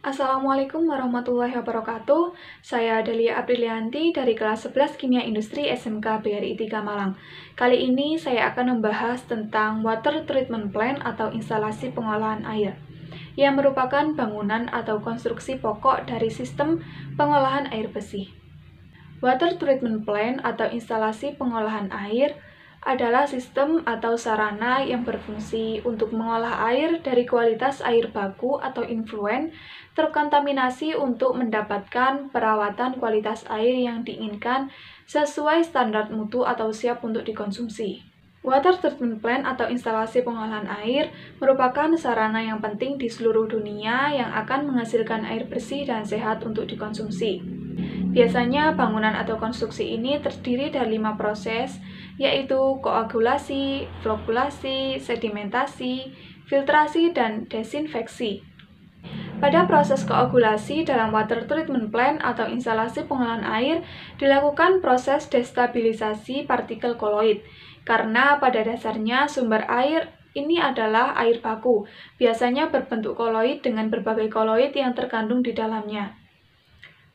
Assalamualaikum warahmatullahi wabarakatuh. Saya Delia Aprilianti dari kelas 11 Kimia Industri SMK BRI 3 Malang. Kali ini saya akan membahas tentang Water Treatment Plant atau instalasi pengolahan air, yang merupakan bangunan atau konstruksi pokok dari sistem pengolahan air bersih. Water Treatment Plant atau instalasi pengolahan air adalah sistem atau sarana yang berfungsi untuk mengolah air dari kualitas air baku atau influen terkontaminasi untuk mendapatkan perawatan kualitas air yang diinginkan sesuai standar mutu atau siap untuk dikonsumsi. Water treatment plant atau instalasi pengolahan air merupakan sarana yang penting di seluruh dunia yang akan menghasilkan air bersih dan sehat untuk dikonsumsi. Biasanya bangunan atau konstruksi ini terdiri dari 5 proses, yaitu koagulasi, flokkulasi, sedimentasi, filtrasi, dan desinfeksi. Pada proses koagulasi dalam water treatment plant atau instalasi pengolahan air, dilakukan proses destabilisasi partikel koloid, karena pada dasarnya sumber air ini adalah air baku, biasanya berbentuk koloid dengan berbagai koloid yang terkandung di dalamnya.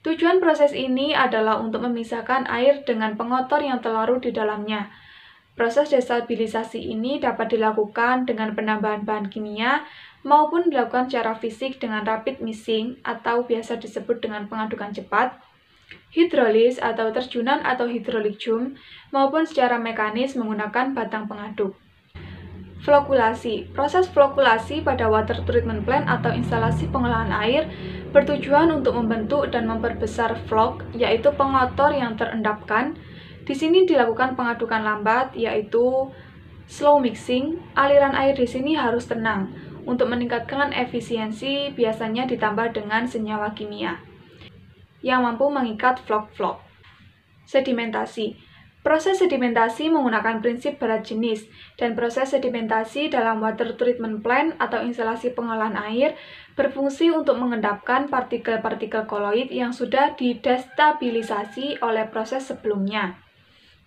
Tujuan proses ini adalah untuk memisahkan air dengan pengotor yang terlarut di dalamnya. Proses destabilisasi ini dapat dilakukan dengan penambahan bahan kimia maupun dilakukan secara fisik dengan rapid mixing atau biasa disebut dengan pengadukan cepat, hidrolis atau terjunan atau hidrolik jump, maupun secara mekanis menggunakan batang pengaduk. Flokkulasi. Proses flokkulasi pada water treatment plant atau instalasi pengolahan air bertujuan untuk membentuk dan memperbesar flok, yaitu pengotor yang terendapkan. Di sini dilakukan pengadukan lambat, yaitu slow mixing. Aliran air di sini harus tenang. Untuk meningkatkan efisiensi, biasanya ditambah dengan senyawa kimia yang mampu mengikat flok-flok. Sedimentasi. Proses sedimentasi menggunakan prinsip berat jenis, dan proses sedimentasi dalam water treatment plant atau instalasi pengolahan air berfungsi untuk mengendapkan partikel-partikel koloid yang sudah didestabilisasi oleh proses sebelumnya.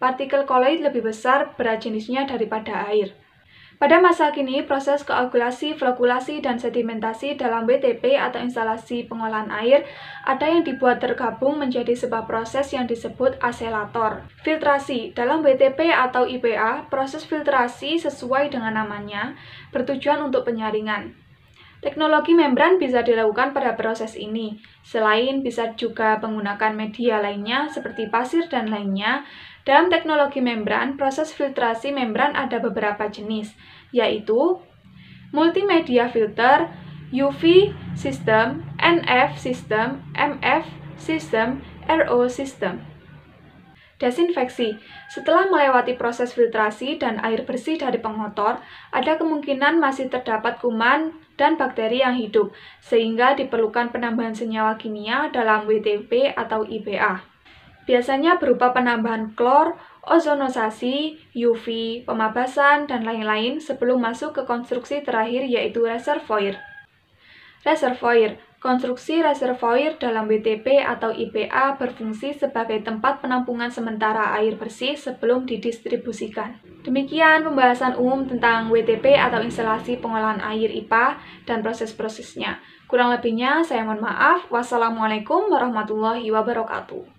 Partikel koloid lebih besar berat jenisnya daripada air. Pada masa kini, proses koagulasi, flokkulasi, dan sedimentasi dalam WTP atau instalasi pengolahan air ada yang dibuat tergabung menjadi sebuah proses yang disebut aselator. Filtrasi. Dalam WTP atau IPA, proses filtrasi sesuai dengan namanya bertujuan untuk penyaringan. Teknologi membran bisa dilakukan pada proses ini. Selain bisa juga menggunakan media lainnya seperti pasir dan lainnya, dalam teknologi membran, proses filtrasi membran ada beberapa jenis, yaitu multimedia filter, UV system, NF system, MF system, RO system. Desinfeksi. Setelah melewati proses filtrasi dan air bersih dari pengotor, ada kemungkinan masih terdapat kuman dan bakteri yang hidup, sehingga diperlukan penambahan senyawa kimia dalam WTP atau IPA. Biasanya berupa penambahan klor, ozonisasi, UV, pemabasan, dan lain-lain sebelum masuk ke konstruksi terakhir yaitu reservoir. Reservoir. Konstruksi reservoir dalam WTP atau IPA berfungsi sebagai tempat penampungan sementara air bersih sebelum didistribusikan. Demikian pembahasan umum tentang WTP atau instalasi pengolahan air IPA dan proses-prosesnya. Kurang lebihnya saya mohon maaf. Wassalamualaikum warahmatullahi wabarakatuh.